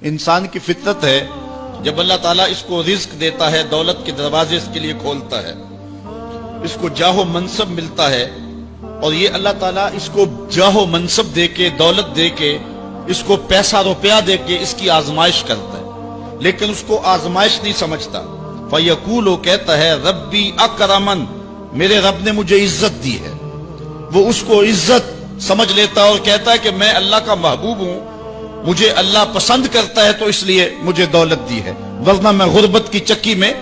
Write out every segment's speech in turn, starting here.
انسان کی فطرت ہے، جب اللہ تعالیٰ اس کو رزق دیتا ہے، دولت کے دروازے اس کے لیے کھولتا ہے، اس کو جاہ و منصب ملتا ہے، اور یہ اللہ تعالیٰ اس کو جاہ و منصب دے کے، دولت دے کے، اس کو پیسہ روپیہ دے کے اس کی آزمائش کرتا ہے، لیکن اس کو آزمائش نہیں سمجھتا۔ فَيَقُولُ، وہ کہتا ہے ربی اکرمن، میرے رب نے مجھے عزت دی ہے، وہ اس کو عزت سمجھ لیتا اور کہتا ہے کہ میں اللہ کا محبوب ہوں، مجھے اللہ پسند کرتا ہے تو اس لیے مجھے دولت دی ہے، ورنہ میں غربت کی چکی میں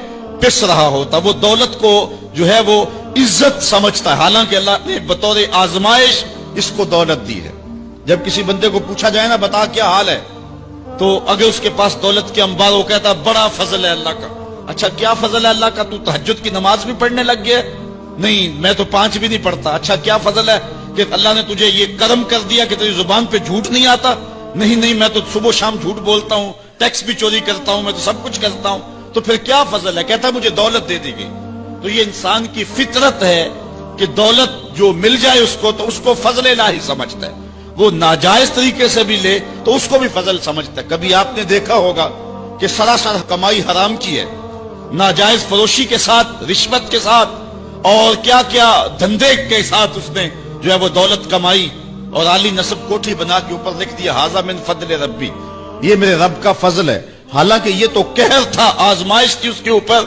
پس رہا ہوتا۔ وہ دولت کو جو ہے وہ عزت سمجھتا ہے، حالانکہ اللہ نے بطور آزمائش اس کو دولت دی ہے۔ جب کسی بندے کو پوچھا جائے نا بتا کیا حال ہے، تو اگر اس کے پاس دولت کے انبار، وہ کہتا بڑا فضل ہے اللہ کا۔ اچھا کیا فضل ہے اللہ کا؟ تو تہجد کی نماز بھی پڑھنے لگ گیا؟ نہیں، میں تو 5 بھی نہیں پڑھتا۔ اچھا کیا فضل ہے کہ اللہ نے تجھے یہ کرم کر دیا کہ تیری زبان پہ جھوٹ نہیں آتا؟ نہیں، میں تو صبح شام جھوٹ بولتا ہوں، ٹیکس بھی چوری کرتا ہوں، میں تو سب کچھ کرتا ہوں۔ تو پھر کیا فضل ہے؟ کہتا ہے مجھے دولت دے دی گئی۔ تو یہ انسان کی فطرت ہے کہ دولت جو مل جائے اس کو تو اس کو فضل الہی سمجھتا ہے، وہ ناجائز طریقے سے بھی لے تو اس کو بھی فضل سمجھتا ہے۔ کبھی آپ نے دیکھا ہوگا کہ سراسر کمائی حرام کی ہے، ناجائز فروشی کے ساتھ، رشوت کے ساتھ، اور کیا کیا دھندے کے ساتھ اس نے جو ہے وہ دولت کمائی، اور عالی نصب کوٹھی بنا کے اوپر لکھ دیا ھذا من فضل ربی، یہ میرے رب کا فضل ہے۔ حالانکہ یہ تو قہر تھا، آزمائش تھی اس کے اوپر،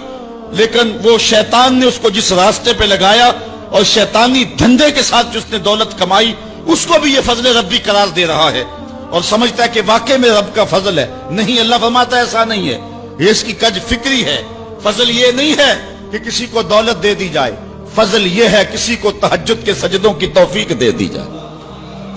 لیکن وہ شیطان نے اس کو جس راستے پہ لگایا اور شیطانی دھندے کے ساتھ جس نے دولت کمائی، اس کو بھی یہ فضل ربی قرار دے رہا ہے اور سمجھتا ہے کہ واقعی میں رب کا فضل ہے۔ نہیں، اللہ فرماتا ہے ایسا نہیں ہے، یہ اس کی کج فکری ہے۔ فضل یہ نہیں ہے کہ کسی کو دولت دے دی جائے، فضل یہ ہے کسی کو تہجد کے سجدوں کی توفیق دے دی جائے،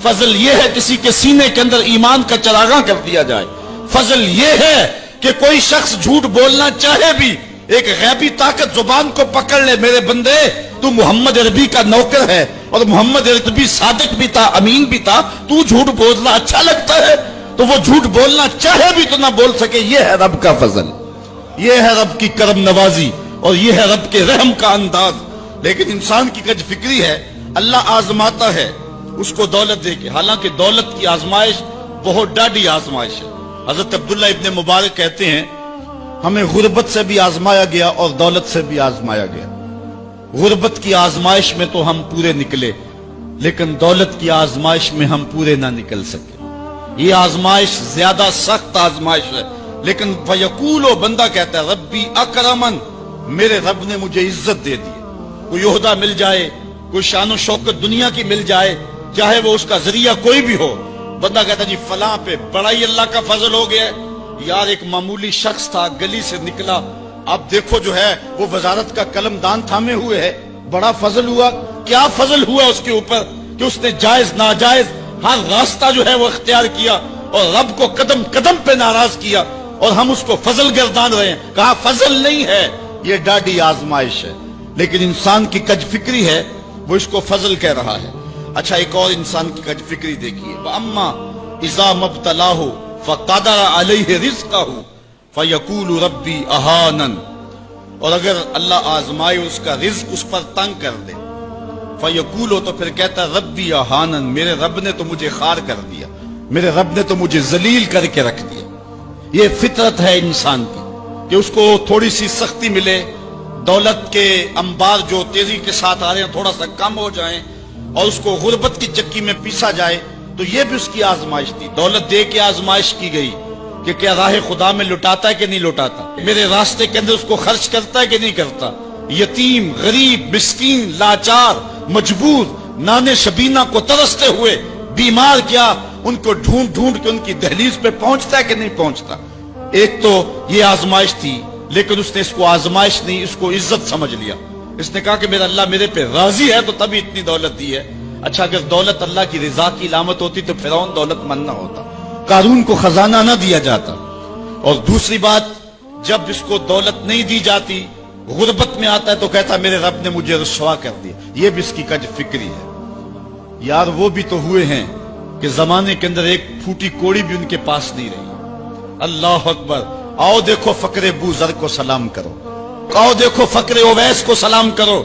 فضل یہ ہے کسی کے سینے کے اندر ایمان کا چراغاں کر دیا جائے، فضل یہ ہے کہ کوئی شخص جھوٹ بولنا چاہے بھی ایک غیبی طاقت زبان کو پکڑ لے، میرے بندے تو محمد عربی کا نوکر ہے، اور محمد عربی صادق بھی تھا، امین بھی تھا، تو جھوٹ بولنا اچھا لگتا ہے، تو وہ جھوٹ بولنا چاہے بھی تو نہ بول سکے۔ یہ ہے رب کا فضل، یہ ہے رب کی کرم نوازی، اور یہ ہے رب کے رحم کا انداز۔ لیکن انسان کی کج فکری ہے، اللہ آزماتا ہے اس کو دولت دے کے، حالانکہ دولت کی آزمائش بہت ڈاڈی آزمائش ہے۔ حضرت عبداللہ ابن مبارک کہتے ہیں ہمیں غربت سے بھی آزمایا گیا اور دولت سے بھی آزمایا گیا۔ غربت کی آزمائش میں تو ہم پورے نکلے، لیکن دولت کی آزمائش میں ہم پورے نہ نکل سکے۔ یہ آزمائش زیادہ سخت آزمائش ہے، لیکن فیقول، بندہ کہتا ہے ربی اکرمن، میرے رب نے مجھے عزت دے دی، کوئی عہدہ مل جائے، کوئی شان و شوکت دنیا کی مل جائے، چاہے وہ اس کا ذریعہ کوئی بھی ہو، بندہ کہتا ہے جی فلاں پہ بڑا ہی اللہ کا فضل ہو گیا ہے۔ یار ایک معمولی شخص تھا، گلی سے نکلا، اب دیکھو جو ہے وہ وزارت کا قلم دان تھامے ہوئے ہے، بڑا فضل ہوا۔ کیا فضل ہوا اس کے اوپر کہ اس نے جائز ناجائز ہر راستہ جو ہے وہ اختیار کیا اور رب کو قدم قدم پہ ناراض کیا، اور ہم اس کو فضل گردان رہے ہیں۔ کہا فضل نہیں ہے، یہ ڈاڈی آزمائش ہے۔ لیکن انسان کی کج فکری ہے، وہ اس کو فضل کہہ رہا ہے۔ اچھا ایک اور انسان کی کج فکری دیکھیے، وَأَمَّا إِذَا مَبْتَلَاهُ فَقَدَرَ عَلَيْهِ رِزْقَهُ فَيَقُولُ رَبِّي أَهَانَنِ، اور اگر اللہ آزمائے اس کا رزق اس پر تنگ کر دے، فَيَقُولُ، تو پھر کہتا ہے رَبِّي أَهَانَنِ، میرے رب نے تو مجھے خوار کر دیا، میرے رب نے تو مجھے ذلیل کر کے رکھ دیا۔ یہ فطرت ہے انسان کی کہ اس کو تھوڑی سی سختی ملے، دولت کے انبار جو تیزی کے ساتھ آ رہے ہیں تھوڑا سا کم ہو جائیں، اور اس کو غربت کی چکی میں پیسا جائے، تو یہ بھی اس کی آزمائش تھی۔ دولت دے کے آزمائش کی گئی کہ کیا راہ خدا میں لٹاتا ہے کہ نہیں لٹاتا، میرے راستے کے اندر اس کو خرچ کرتا ہے کہ نہیں کرتا۔ یتیم، غریب، مسکین، لاچار، مجبور، نانے شبینہ کو ترستے ہوئے، بیمار، کیا ان کو ڈھونڈ ڈھونڈ کے ان کی دہلیز پہ پہنچتا ہے کہ نہیں پہنچتا۔ ایک تو یہ آزمائش تھی، لیکن اس نے اس کو آزمائش نہیں، اس کو عزت سمجھ لیا۔ اس نے کہا کہ میرا اللہ میرے پہ راضی ہے تو تبھی اتنی دولت دی ہے۔ اچھا اگر دولت اللہ کی رضا کی علامت ہوتی تو فرعون دولت مند نہ ہوتا، قارون کو خزانہ نہ دیا جاتا۔ اور دوسری بات، جب اس کو دولت نہیں دی جاتی، غربت میں آتا ہے تو کہتا میرے رب نے مجھے رسوا کر دیا۔ یہ بھی اس کی کج فکری ہے۔ یار وہ بھی تو ہوئے ہیں کہ زمانے کے اندر ایک پھوٹی کوڑی بھی ان کے پاس نہیں رہی۔ اللہ اکبر، آؤ دیکھو فقر ابو ذر کو سلام کرو، آؤ دیکھو فقر اویس کو سلام کرو،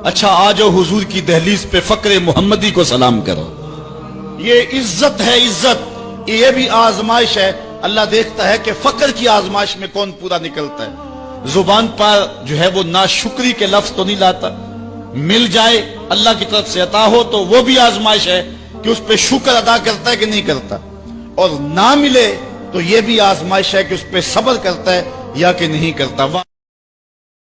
اچھا آ جاؤ حضور کی دہلیز پہ فقر محمدی کو سلام کرو۔ یہ عزت ہے، عزت، یہ بھی آزمائش ہے۔ اللہ دیکھتا ہے کہ فقر کی آزمائش میں کون پورا نکلتا ہے. زبان پر جو ہے وہ ناشکری کے لفظ تو نہیں لاتا. مل جائے اللہ کی طرف سے عطا ہو تو وہ بھی آزمائش ہے کہ اس پہ شکر ادا کرتا ہے کہ نہیں کرتا, اور نہ ملے تو یہ بھی آزمائش ہے کہ اس پہ صبر کرتا ہے یا کہ نہیں کرتا.